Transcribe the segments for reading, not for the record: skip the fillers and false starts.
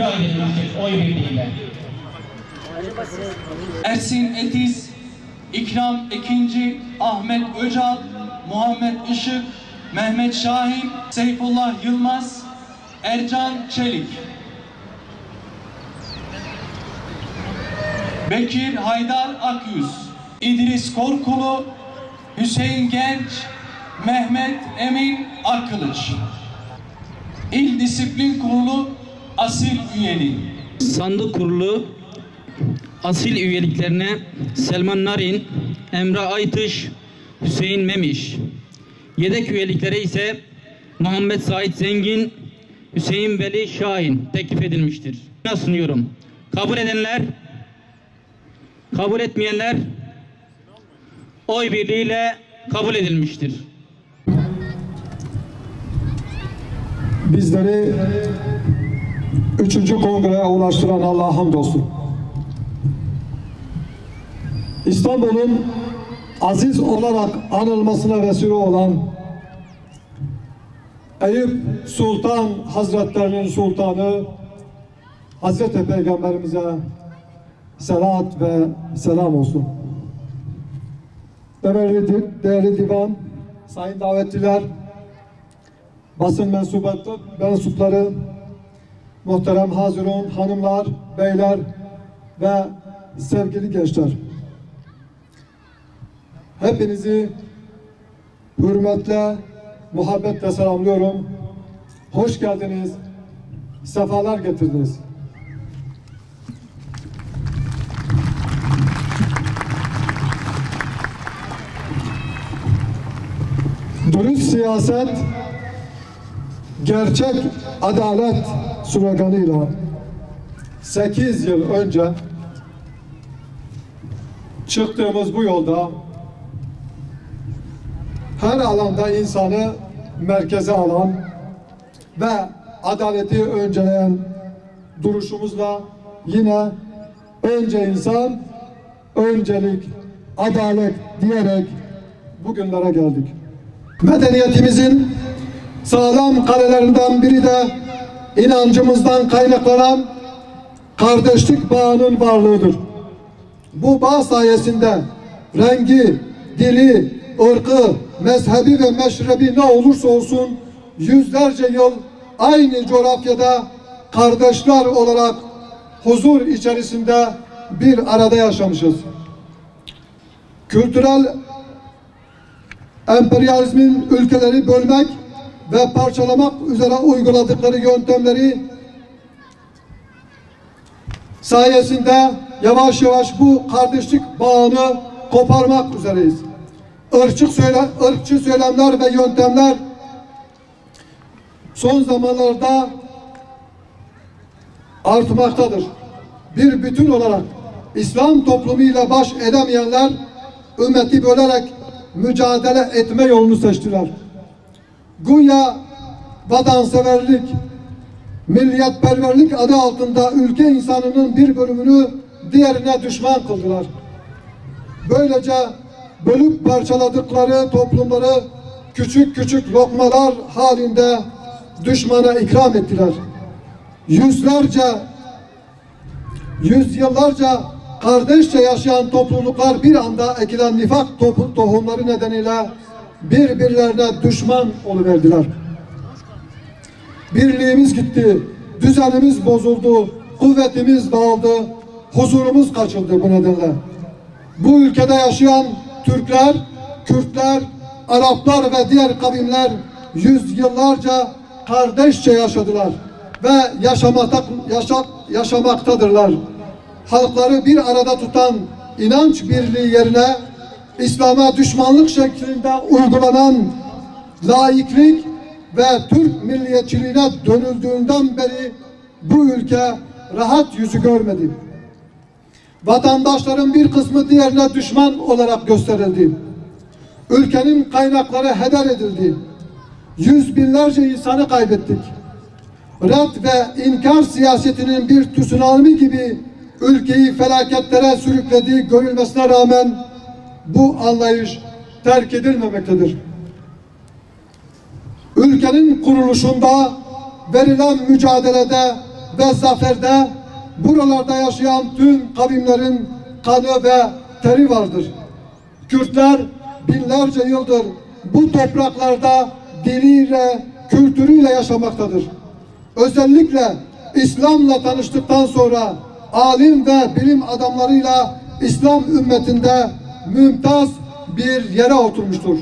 icra edilmiştir oy birliğiyle. Ersin Etiz, İkram Ekinci, Ahmet Öcal, Muhammed Işık, Mehmet Şahin, Seyfullah Yılmaz, Ercan Çelik. Bekir Haydar Akyüz, İdris Korkulu, Hüseyin Genç, Mehmet Emin Akkılıç. İl Disiplin Kurulu asil üyeliği. Sandık Kurulu asil üyeliklerine Selman Narin, Emre Aytış, Hüseyin Memiş. Yedek üyeliklere ise Muhammed Sait Zengin, Hüseyin Veli Şahin teklif edilmiştir. Sunuyorum. Kabul edenler, kabul etmeyenler oy birliğiyle kabul edilmiştir. Bizleri 3. Kongreye ulaştıran Allah'a hamdolsun. İstanbul'un aziz olarak anılmasına vesile olan Eyüp Sultan Hazretlerinin Sultanı Hazreti Peygamberimize selat ve selam olsun. Değerli divan, sayın davetliler, basın mensupları, muhterem hazirun, hanımlar, beyler ve sevgili gençler. Hepinizi hürmetle, muhabbetle selamlıyorum. Hoş geldiniz, sefalar getirdiniz. Dürüst siyaset, gerçek adalet sloganıyla 8 yıl önce çıktığımız bu yolda her alanda insanı merkeze alan ve adaleti önceleyen duruşumuzla yine önce insan, öncelik, adalet diyerek bugünlere geldik. Medeniyetimizin sağlam kalelerinden biri de inancımızdan kaynaklanan kardeşlik bağının varlığıdır. Bu bağ sayesinde rengi, dili, ırkı, mezhebi ve meşrebi ne olursa olsun yüzlerce yıl aynı coğrafyada kardeşler olarak huzur içerisinde bir arada yaşamışız. Kültürel emperyalizmin ülkeleri bölmek ve parçalamak üzere uyguladıkları yöntemleri sayesinde yavaş yavaş bu kardeşlik bağını koparmak üzereyiz. Irkçı söylemler ve yöntemler son zamanlarda artmaktadır. Bir bütün olarak İslam toplumuyla baş edemeyenler ümmeti bölerek mücadele etme yolunu seçtiler. Güya vatanseverlik, milliyetperverlik adı altında ülke insanının bir bölümünü diğerine düşman kıldılar. Böylece bölüp parçaladıkları toplumları küçük küçük lokmalar halinde düşmana ikram ettiler. Yüzyıllarca kardeşçe yaşayan topluluklar bir anda ekilen nifak tohumları nedeniyle birbirlerine düşman oluverdiler. Birliğimiz gitti, düzenimiz bozuldu, kuvvetimiz dağıldı, huzurumuz kaçıldı bu nedenle. Bu ülkede yaşayan Türkler, Kürtler, Araplar ve diğer kavimler yüzyıllarca kardeşçe yaşadılar ve yaşamaktadırlar. Halkları bir arada tutan inanç birliği yerine İslam'a düşmanlık şeklinde uygulanan laiklik ve Türk milliyetçiliğine dönüldüğünden beri bu ülke rahat yüzü görmedi. Vatandaşların bir kısmı diğerine düşman olarak gösterildi. Ülkenin kaynakları heder edildi. Yüz binlerce insanı kaybettik. Red ve inkar siyasetinin bir tsunami gibi ülkeyi felaketlere sürüklediği görülmesine rağmen bu anlayış terk edilmemektedir. Ülkenin kuruluşunda verilen mücadelede ve zaferde buralarda yaşayan tüm kavimlerin kanı ve teri vardır. Kürtler binlerce yıldır bu topraklarda diliyle, kültürüyle yaşamaktadır. Özellikle İslam'la tanıştıktan sonra alim ve bilim adamlarıyla İslam ümmetinde mümtaz bir yere oturmuştur.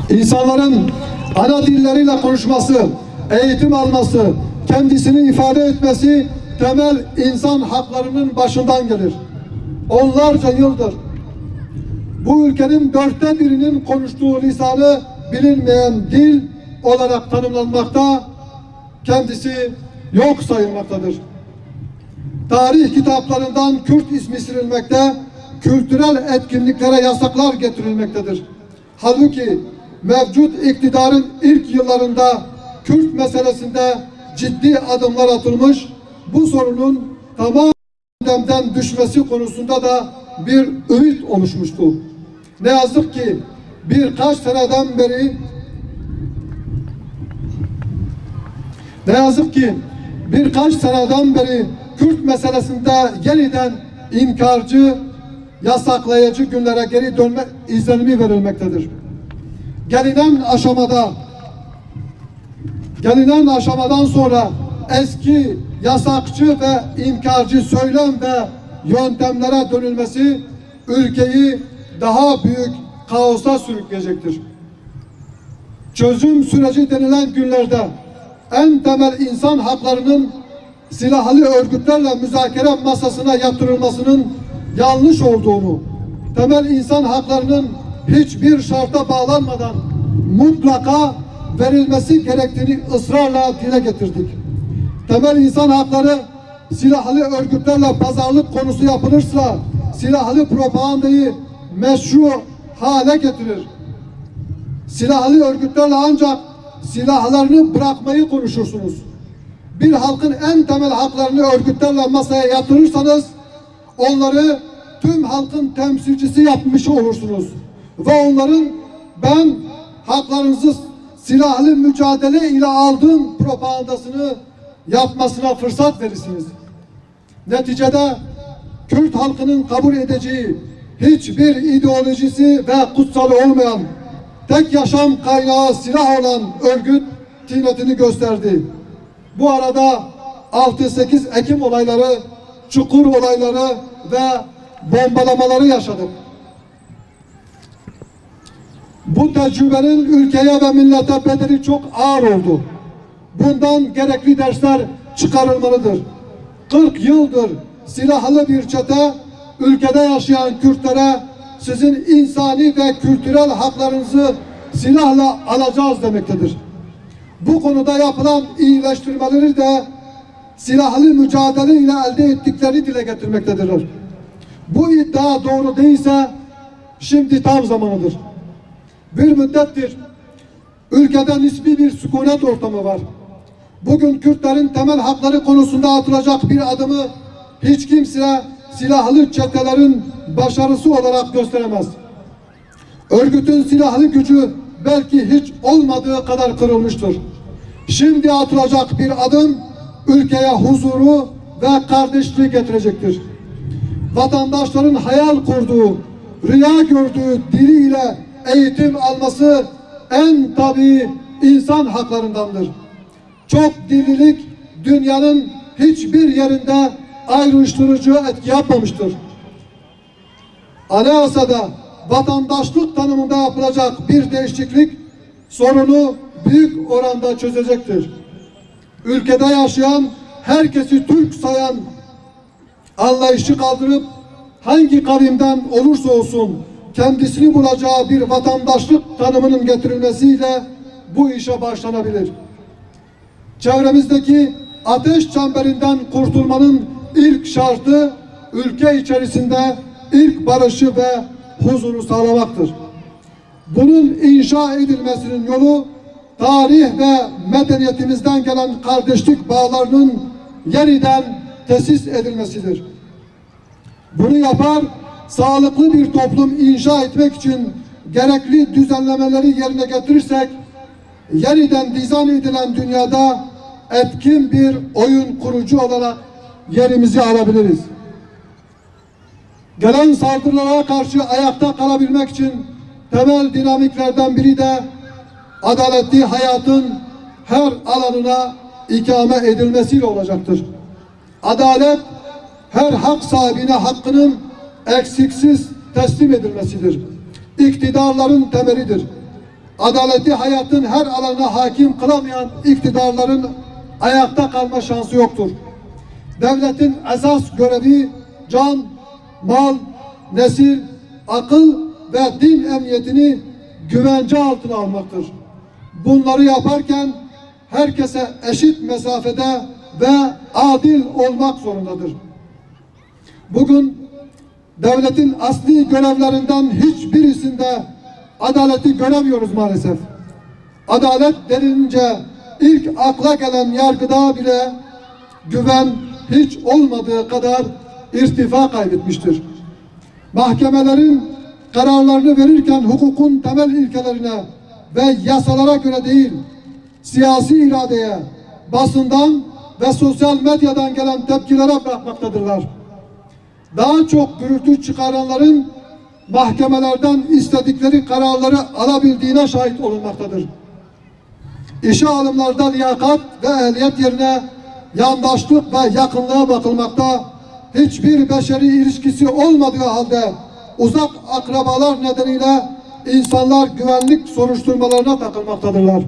İnsanların ana dilleriyle konuşması, eğitim alması, kendisini ifade etmesi temel insan haklarının başından gelir. Onlarca yıldır bu ülkenin 1/4'inin konuştuğu lisanı bilinmeyen dil olarak tanımlanmakta, kendisi yok sayılmaktadır. Tarih kitaplarından Kürt ismi silinmekte, kültürel etkinliklere yasaklar getirilmektedir. Halbuki mevcut iktidarın ilk yıllarında Kürt meselesinde ciddi adımlar atılmış, bu sorunun tamamen gündemden düşmesi konusunda da bir ümit oluşmuştu. Ne yazık ki birkaç seneden beri Kürt meselesinde yeniden inkarcı, yasaklayıcı günlere geri dönme izlenimi verilmektedir. Gelinen aşamadan sonra eski yasakçı ve inkarcı söylem ve yöntemlere dönülmesi ülkeyi daha büyük kaosa sürükleyecektir. Çözüm süreci denilen günlerde en temel insan haklarının silahlı örgütlerle müzakere masasına yatırılmasının yanlış olduğunu, temel insan haklarının hiçbir şarta bağlanmadan mutlaka verilmesi gerektiğini ısrarla dile getirdik. Temel insan hakları silahlı örgütlerle pazarlık konusu yapılırsa silahlı propagandayı meşru hale getirir. Silahlı örgütlerle ancak silahlarını bırakmayı konuşursunuz. Bir halkın en temel haklarını örgütlerle masaya yatırırsanız onları tüm halkın temsilcisi yapmış olursunuz. Ve onların ben haklarınızı silahlı mücadele ile aldığım propagandasını yapmasına fırsat verirsiniz. Neticede Kürt halkının kabul edeceği hiçbir ideolojisi ve kutsalı olmayan, tek yaşam kaynağı silah olan örgüt tinetini gösterdi. Bu arada 6-8 Ekim olayları, Çukur olayları ve bombalamaları yaşadık. Bu tecrübenin ülkeye ve millete bedeli çok ağır oldu. Bundan gerekli dersler çıkarılmalıdır. 40 yıldır silahlı bir çete ülkede yaşayan Kürtlere sizin insani ve kültürel haklarınızı silahla alacağız demektedir. Bu konuda yapılan iyileştirmeleri de silahlı mücadele ile elde ettikleri dile getirmektedirler. Bu iddia doğru değilse şimdi tam zamanıdır. Bir müddettir ülkede nispi bir sükunet ortamı var. Bugün Kürtlerin temel hakları konusunda atılacak bir adımı hiç kimse silahlı çetelerin başarısı olarak gösteremez. Örgütün silahlı gücü belki hiç olmadığı kadar kırılmıştır. Şimdi atılacak bir adım ülkeye huzuru ve kardeşliği getirecektir. Vatandaşların hayal kurduğu, rüya gördüğü diliyle eğitim alması en tabii insan haklarındandır. Çok dillilik dünyanın hiçbir yerinde ayrıştırıcı etki yapmamıştır. Anayasada vatandaşlık tanımında yapılacak bir değişiklik sorunu büyük oranda çözecektir. Ülkede yaşayan herkesi Türk sayan anlayışı kaldırıp hangi kavimden olursa olsun kendisini bulacağı bir vatandaşlık tanımının getirilmesiyle bu işe başlanabilir. Çevremizdeki ateş çemberinden kurtulmanın ilk şartı ülke içerisinde ilk barışı ve huzuru sağlamaktır. Bunun inşa edilmesinin yolu tarih ve medeniyetimizden gelen kardeşlik bağlarının yeniden tesis edilmesidir. Bunu yapar sağlıklı bir toplum inşa etmek için gerekli düzenlemeleri yerine getirirsek, yeniden dizayn edilen dünyada etkin bir oyun kurucu olarak yerimizi alabiliriz. Gelen saldırılara karşı ayakta kalabilmek için temel dinamiklerden biri de adaletli hayatın her alanına ikame edilmesiyle olacaktır. Adalet, her hak sahibine hakkının eksiksiz teslim edilmesidir. İktidarların temelidir. Adaletli hayatın her alanına hakim kılamayan iktidarların ayakta kalma şansı yoktur. Devletin esas görevi can, mal, nesil, akıl ve din emniyetini güvence altına almaktır. Bunları yaparken herkese eşit mesafede ve adil olmak zorundadır. Bugün devletin asli görevlerinden hiçbirisinde adaleti göremiyoruz maalesef. Adalet denilince ilk akla gelen yargıda bile güven hiç olmadığı kadar irtifa kaybetmiştir. Mahkemelerin kararlarını verirken hukukun temel ilkelerine ve yasalara göre değil, siyasi iradeye, basından ve sosyal medyadan gelen tepkilere bırakmaktadırlar. Daha çok gürültü çıkaranların mahkemelerden istedikleri kararları alabildiğine şahit olunmaktadır. İşe alımlarda liyakat ve ehliyet yerine yandaşlık ve yakınlığa bakılmakta, hiçbir beşeri ilişkisi olmadığı halde uzak akrabalar nedeniyle insanlar güvenlik soruşturmalarına takılmaktadırlar.